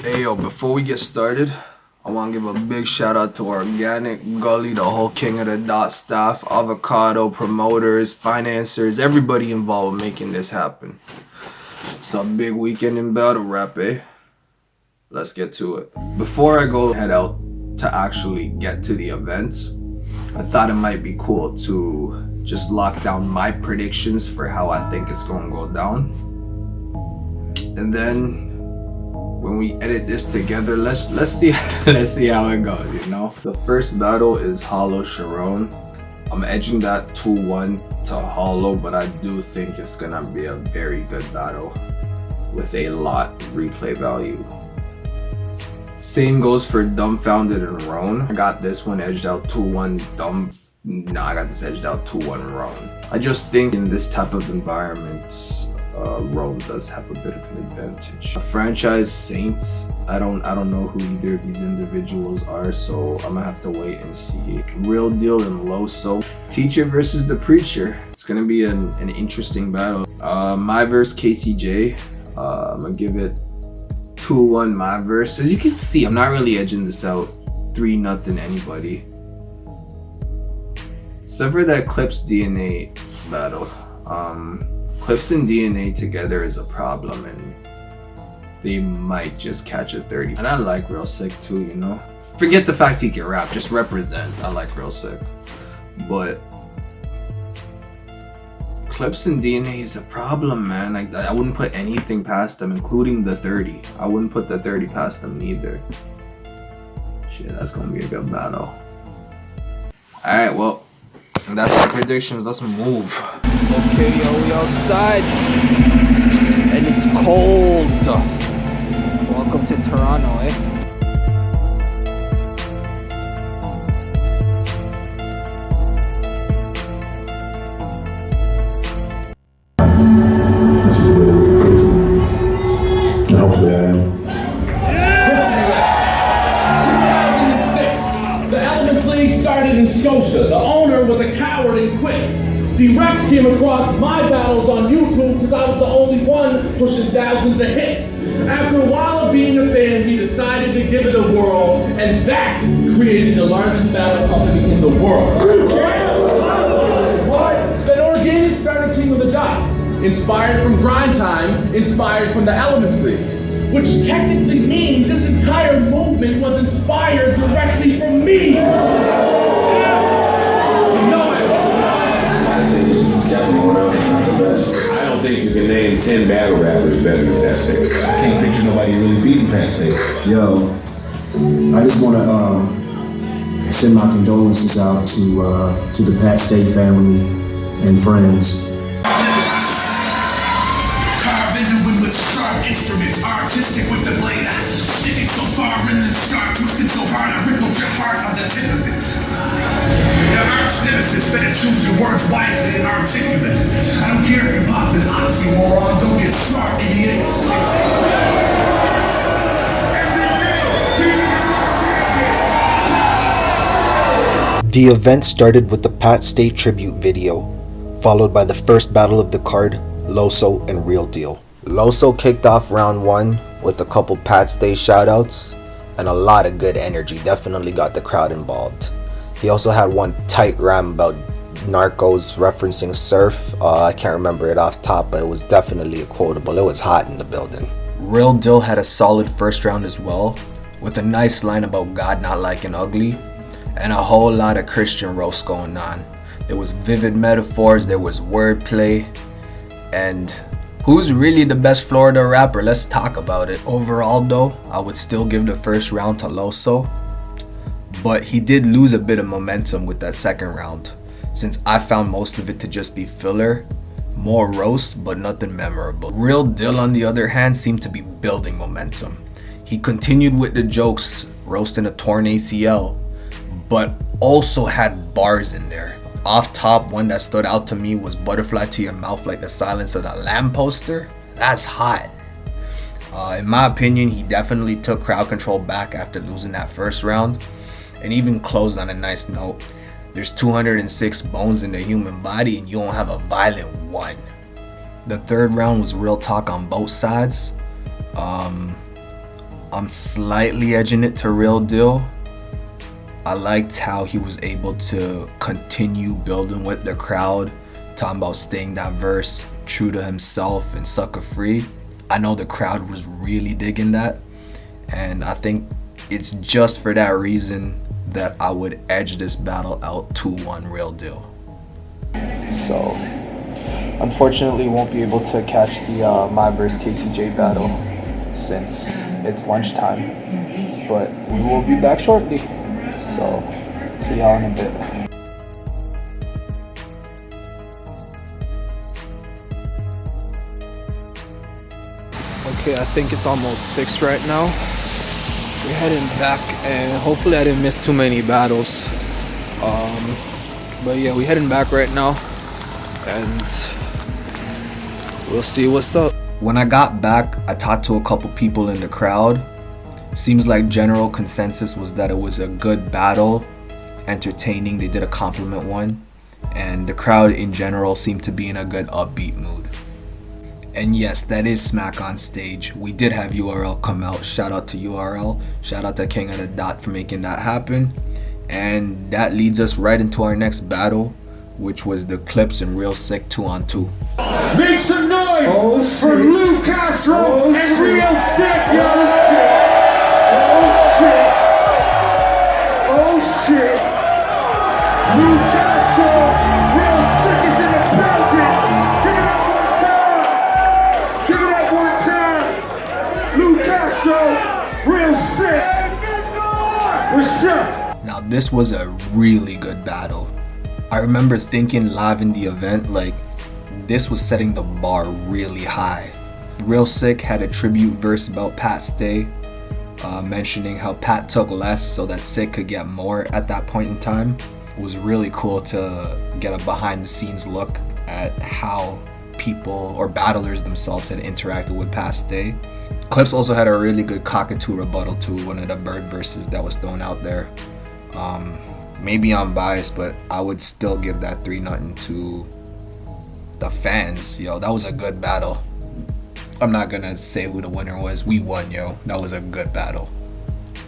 Hey yo, before we get started, I want to give a big shout out to Organic, Gully, the whole King of the Dot staff, Avocado, promoters, financiers, everybody involved in making this happen. It's a big weekend in battle rap, eh? Let's get to it. Before I go head out to actually get to the events, I thought it might be cool to just lock down my predictions for how I think it's going to go down. And then when we edit this together, let's see how it goes, you know? The first battle is Hollow Charron. I'm edging that 2-1 to Hollow, but I do think it's gonna be a very good battle with a lot of replay value. Same goes for Dumbfoundead and Rone. I got this one edged out 2-1 I got this edged out 2-1 Rone. I just think in this type of environment, Rone does have a bit of an advantage. A franchise Saynt, I don't know who either of these individuals are, so I'm gonna have to wait and see. Real Deal and Loso. Teacher versus the Preacher. It's gonna be an interesting battle. My verse KCJ. I'm gonna give it 2-1 my verse. As you can see, I'm not really edging this out 3-0 anybody. Except for that Clips DNA battle. Clips and DNA together is a problem, and they might just catch a 30. And I like Real Sick too, you know? Forget the fact he can rap, just represent. I like Real Sick. But Clips and DNA is a problem, man. I wouldn't put anything past them, including the 30. I wouldn't put the 30 past them neither. Shit, that's gonna be a good battle. Alright, well, that's my predictions. Let's move. Okay, yo, we outside. And it's cold. Welcome to Toronto, eh? This is really, really crazy. And hopefully I am. Started in Scotia. The owner was a coward and quit. Direct came across my battles on YouTube because I was the only one pushing thousands of hits. After a while of being a fan, he decided to give it a whirl, and that created the largest battle company in the world. Then Organic started King of the Dot, inspired from Grind Time, inspired from the Elements League, which technically means this entire movement was inspired directly from me. I don't think you can name 10 battle rappers better than Pat Stay. I can't picture nobody really beating Pat Stay. Yo, I just want to send my condolences out to the Pat Stay family and friends. Carve into it with sharp instruments, artistic with the blade. Sticking so far in the sharp, twisting so hard, I rippled your heart on the tip of this. Your arch nemesis better choose your words wisely and articulate. I don't care if you're popping an oxymoron, don't get smart, idiot. The event started with the Pat Stay tribute video, followed by the first battle of the card, Loso and Real Deal. Loso kicked off round 1 with a couple Pat Stay shoutouts and a lot of good energy, definitely got the crowd involved. He also had one tight rhyme about Narcos referencing surf. I can't remember it off top, but it was definitely a quotable. It was hot in the building. Real Deal had a solid first round as well, with a nice line about God not liking ugly, and a whole lot of Christian roast going on. There was vivid metaphors, there was wordplay, and who's really the best Florida rapper? Let's talk about it. Overall though, I would still give the first round to Loso, but he did lose a bit of momentum with that second round, since I found most of it to just be filler, more roast, but nothing memorable. Real Deal on the other hand seemed to be building momentum. He continued with the jokes, roasting a torn ACL, but also had bars in there. Off top, one that stood out to me was butterfly to your mouth like the silence of the lamb poster. That's hot. In my opinion, he definitely took crowd control back after losing that first round, and even closed on a nice note. There's 206 bones in the human body and you don't have a violent one. The third round was real talk on both sides. I'm slightly edging it to Real Deal. I liked how he was able to continue building with the crowd, talking about staying diverse, true to himself, and sucker free. I know the crowd was really digging that, and I think it's just for that reason that I would edge this battle out 2-1 Real Deal. So, unfortunately, won't be able to catch the my vs KCJ battle since it's lunchtime, but we will be back shortly. So, see y'all in a bit. Okay, I think it's almost 6 right now. We're heading back, and hopefully I didn't miss too many battles. But yeah, we're heading back right now, and we'll see what's up. When I got back, I talked to a couple people in the crowd. Seems like general consensus was that it was a good battle, entertaining. They did a compliment one, and the crowd in general seemed to be in a good upbeat mood. And yes, that is Smack on Stage. We did have URL come out. Shout out to URL. Shout out to King of the Dot for making that happen. And that leads us right into our next battle, which was the Clips and Real Sick 2-on-2. Make some noise for Lou Castro and Real Sick, yo! Oh shit! Lou Castro, Real Sick is in the building! Give it up one time! Lou Castro, Real Sick! What's up? Now this was a really good battle. I remember thinking live in the event, like, this was setting the bar really high. Real Sick had a tribute verse about Pat Stay, mentioning how Pat took less so that Sick could get more at that point in time. It was really cool to get a behind the scenes look at how people or battlers themselves had interacted with Pat Stay. Clips also had a really good cockatoo rebuttal to one of the Bird verses that was thrown out there. Maybe I'm biased, but I would still give that 3-0 to the fans. Yo, that was a good battle. I'm not gonna say who the winner was. We won, yo. That was a good battle.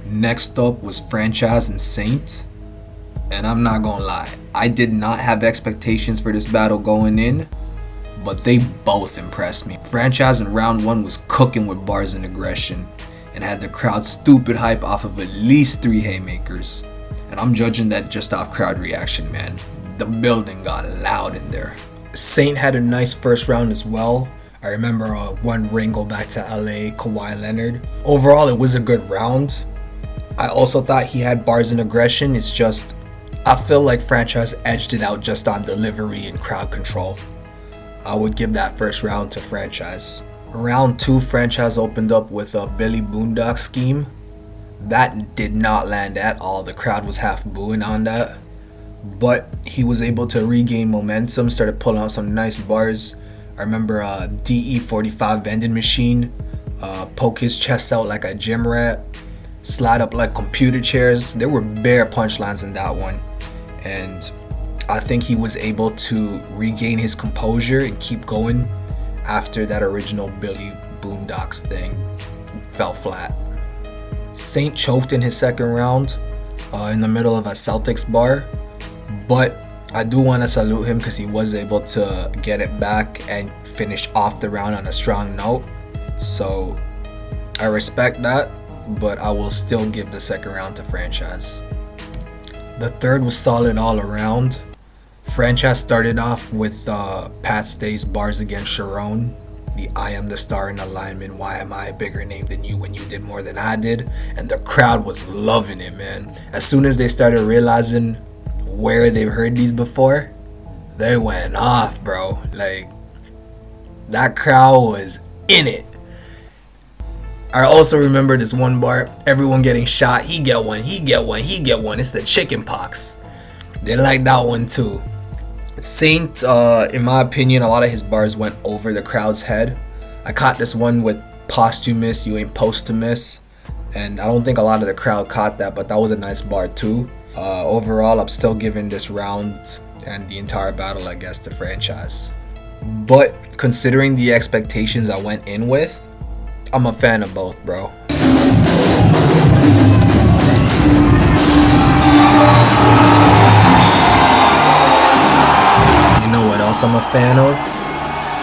Next up was Franchise and Saynt. And I'm not gonna lie, I did not have expectations for this battle going in, but they both impressed me. Franchise in round 1 was cooking with bars and aggression, and had the crowd stupid hype off of at least 3 haymakers. And I'm judging that just off crowd reaction, man. The building got loud in there. Saynt had a nice first round as well. I remember one ring go back to LA, Kawhi Leonard. Overall, it was a good round. I also thought he had bars and aggression. It's just, I feel like Franchise edged it out just on delivery and crowd control. I would give that first round to Franchise. Round 2, Franchise opened up with a Billy Boondock scheme. That did not land at all. The crowd was half booing on that. But he was able to regain momentum, started pulling out some nice bars. I remember DE45 vending machine, poke his chest out like a gym rat, slide up like computer chairs. There were bare punchlines in that one. And I think he was able to regain his composure and keep going after that original Billy Boondocks thing fell flat. Saynt choked in his second round in the middle of a Celtics bar, but I do want to salute him because he was able to get it back and finish off the round on a strong note. So I respect that, but I will still give the second round to Franchise. The third was solid all around. Franchise started off with Pat Stay's bars against Charron. The I am the star in alignment, why am I a bigger name than you when you did more than I did? And the crowd was loving it, man. As soon as they started realizing where they've heard these before, they went off, bro. Like, that crowd was in it. I also remember this one bar, everyone getting shot, he get one, he get one, he get one. It's the chicken pox. They like that one too. Saynt, in my opinion, a lot of his bars went over the crowd's head. I caught this one with posthumous, you ain't posthumous, and I don't think a lot of the crowd caught that, but that was a nice bar too. Overall, I'm still giving this round and the entire battle, I guess, to Franchise. But considering the expectations I went in with, I'm a fan of both, bro. else I'm a fan of?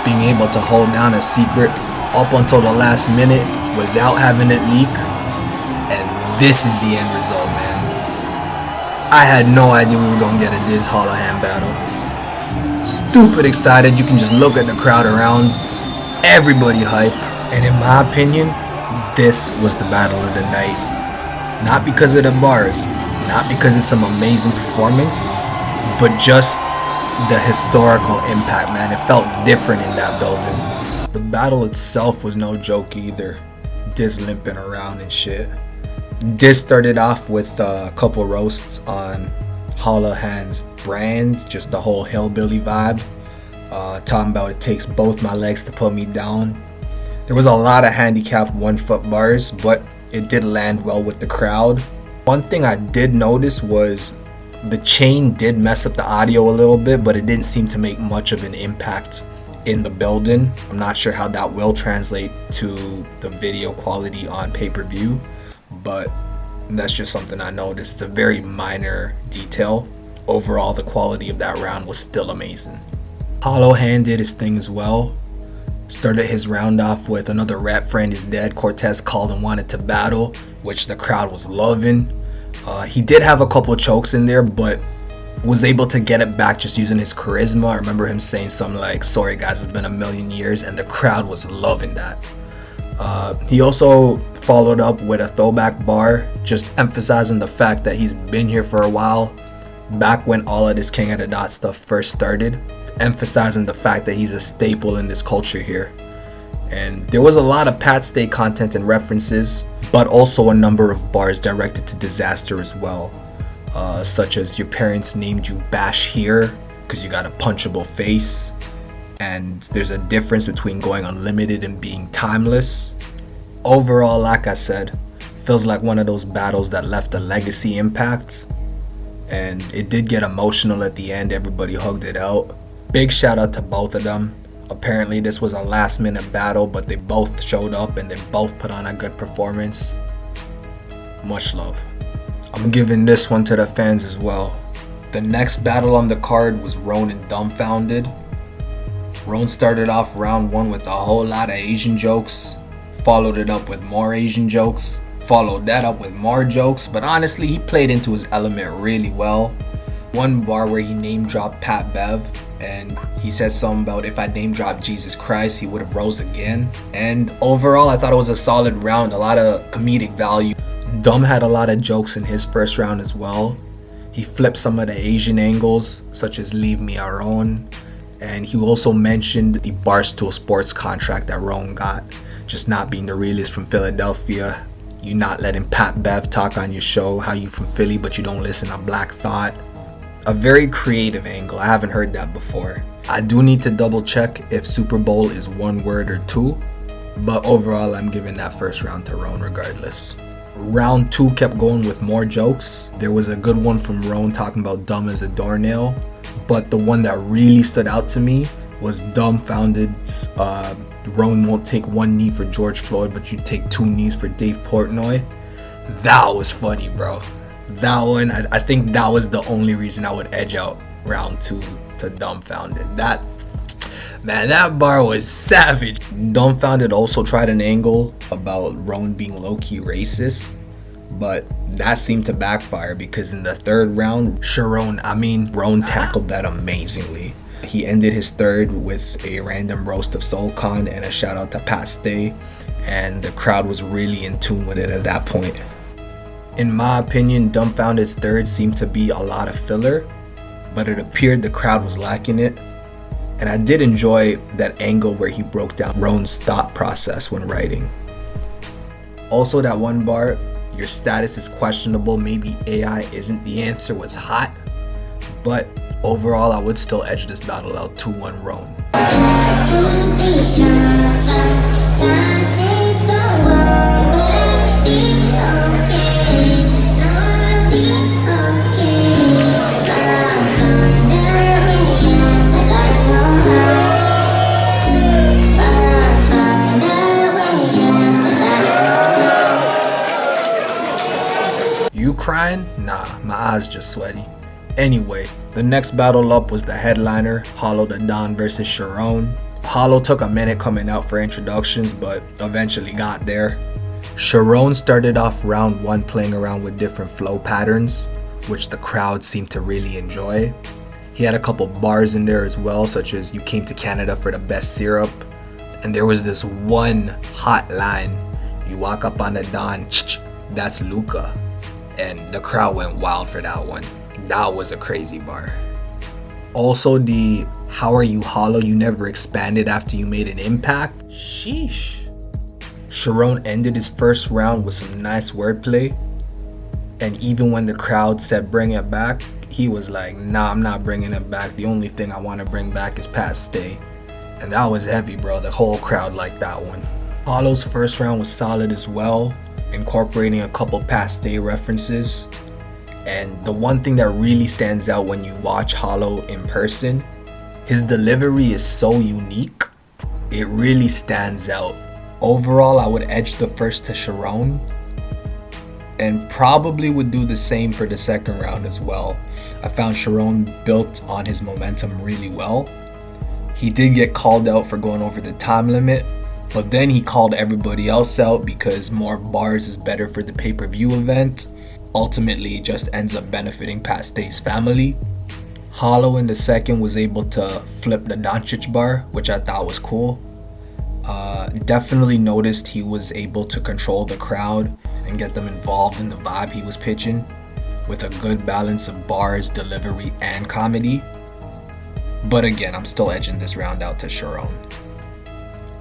Being able to hold down a secret up until the last minute without having it leak. And this is the end result, man. I had no idea we were gonna get a Diz Hollohan battle. Stupid excited. You can just look at the crowd around. Everybody hype. And in my opinion, this was the battle of the night. Not because of the bars, not because it's some amazing performance, but just the historical impact, man. It felt different in that building. The battle itself was no joke either. Diz limping around and shit. Diz started off with a couple roasts on Hollohan's brand, just the whole hillbilly vibe. Talking about it takes both my legs to put me down. There was a lot of handicapped 1-foot bars, but it did land well with the crowd. One thing I did notice was the chain did mess up the audio a little bit, but it didn't seem to make much of an impact in the building. I'm not sure how that will translate to the video quality on pay-per-view, but that's just something I noticed. It's a very minor detail. Overall, the quality of that round was still amazing. Hollohan did his thing as well. Started his round off with another rap friend is dead. Cortez called and wanted to battle, which the crowd was loving. He did have a couple chokes in there, but was able to get it back just using his charisma. I remember him saying something like, "Sorry guys, it's been a million years," and the crowd was loving that. He also followed up with a throwback bar, just emphasizing the fact that he's been here for a while, back when all of this King of the Dot stuff first started, emphasizing the fact that he's a staple in this culture here. And there was a lot of Pat Stay content and references, but also a number of bars directed to Dizaster as well, such as "Your parents named you Bash here because you got a punchable face," and there's a difference between going unlimited and being timeless. Overall, like I said, feels like one of those battles that left a legacy impact, and it did get emotional at the end. Everybody hugged it out. Big shout out to both of them. Apparently this was a last minute battle, but they both showed up and they both put on a good performance. Much love. I'm giving this one to the fans as well. The next battle on the card was Rone and Dumbfoundead. Rone started off round 1 with a whole lot of Asian jokes, followed it up with more Asian jokes, followed that up with more jokes, but honestly he played into his element really well. One bar where he name dropped Pat Bev, and he said something about if I name dropped Jesus Christ, he would have rose again. And overall, I thought it was a solid round, a lot of comedic value. Dumb had a lot of jokes in his first round as well. He flipped some of the Asian angles, such as "Leave me alone," and he also mentioned the Barstool Sports contract that Rone got, just not being the realest from Philadelphia. You not letting Pat Bev talk on your show, how you from Philly but you don't listen to Black Thought. A very creative angle. I haven't heard that before. I do need to double check if Super Bowl is 1 word or 2, but overall I'm giving that first round to Rone regardless. Round 2 kept going with more jokes. There was a good one from Rone talking about dumb as a doornail, but the one that really stood out to me was Dumbfounded's Rone won't take 1 knee for George Floyd, but you take 2 knees for Dave Portnoy. That was funny, bro. That one, I think that was the only reason I would edge out round 2 to Dumbfoundead. That bar was savage. Dumbfoundead also tried an angle about Rone being low-key racist, but that seemed to backfire because in the 3rd round, Rone tackled that amazingly. He ended his 3rd with a random roast of Soulcon and a shout out to Pat Stay, and the crowd was really in tune with it at that point. In my opinion, Dumbfounded's 3rd seemed to be a lot of filler, but it appeared the crowd was lacking it. And I did enjoy that angle where he broke down Rone's thought process when writing. Also, that one bar, "Your status is questionable, maybe AI isn't the answer," was hot. But overall, I would still edge this battle out 2-1 Rone. You crying? Nah, my eyes just sweaty. Anyway, the next battle up was the headliner, Hollow the Don versus Charron. Hollow took a minute coming out for introductions, but eventually got there. Charron started off round 1 playing around with different flow patterns, which the crowd seemed to really enjoy. He had a couple bars in there as well, such as "You came to Canada for the best syrup." And there was this one hot line, "You walk up on the Don, that's Luca." And the crowd went wild for that one. That was a crazy bar. Also, the "How are you Hollow? You never expanded after you made an impact." Sheesh. Charron ended his first round with some nice wordplay. And even when the crowd said bring it back, he was like, "Nah, I'm not bringing it back. The only thing I want to bring back is Pat Stay." And that was heavy, bro. The whole crowd liked that one. Hollow's first round was solid as well, incorporating a couple Pat Stay references. And the one thing that really stands out when you watch Hollow in person, his delivery is so unique. It really stands out. Overall, I would edge the first to Charron, and probably would do the same for the second round as well. I found Charron built on his momentum really well. He did get called out for going over the time limit, but then he called everybody else out because more bars is better for the pay-per-view event. Ultimately, it just ends up benefiting Pat Stay's family. Hollow in the second was able to flip the Doncic bar, which I thought was cool. Definitely noticed he was able to control the crowd and get them involved in the vibe he was pitching, with a good balance of bars, delivery, and comedy. But again, I'm still edging this round out to Charron.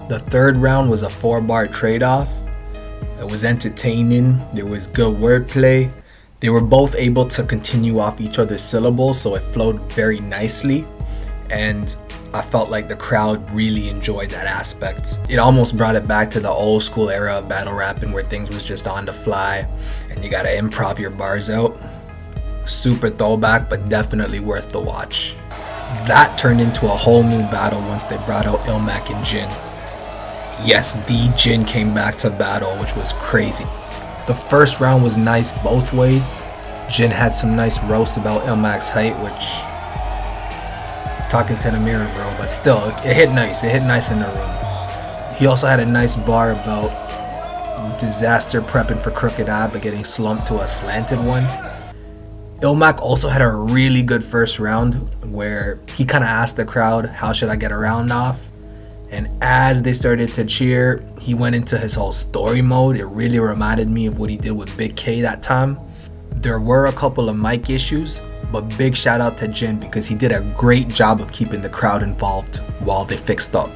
The third round was a 4-bar trade-off. It was entertaining, there was good wordplay. They were both able to continue off each other's syllables, so it flowed very nicely. And I felt like the crowd really enjoyed that aspect. It almost brought it back to the old school era of battle rapping where things was just on the fly and you gotta improv your bars out. Super throwback, but definitely worth the watch. That turned into a whole new battle once they brought out Illmac and Jin. Yes, the Jin came back to battle, which was crazy. The first round was nice both ways. Jin had some nice roasts about Illmac's height, which, talking to the mirror, bro, but still, it hit nice. It hit nice in the room. He also had a nice bar about Dizaster prepping for Crooked Eye but getting slumped to a slanted one. Illmac also had a really good first round where he kind of asked the crowd, "How should I get a round off?" And as they started to cheer, he went into his whole story mode. It really reminded me of what he did with Big K that time. There were a couple of mic issues, but big shout out to Jin because he did a great job of keeping the crowd involved while they fixed up.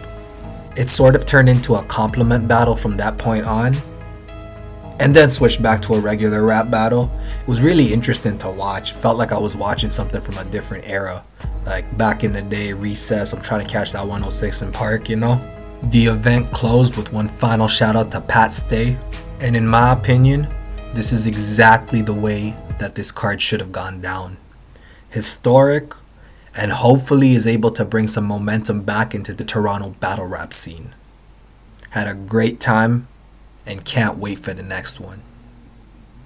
It sort of turned into a compliment battle from that point on, and then switched back to a regular rap battle. It was really interesting to watch. Felt like I was watching something from a different era. Like back in the day, recess, I'm trying to catch that 106 in Park, you know? The event closed with one final shout out to Pat Stay, and in my opinion, this is exactly the way that this card should have gone down. Historic, and hopefully is able to bring some momentum back into the Toronto battle rap scene. Had a great time and can't wait for the next one.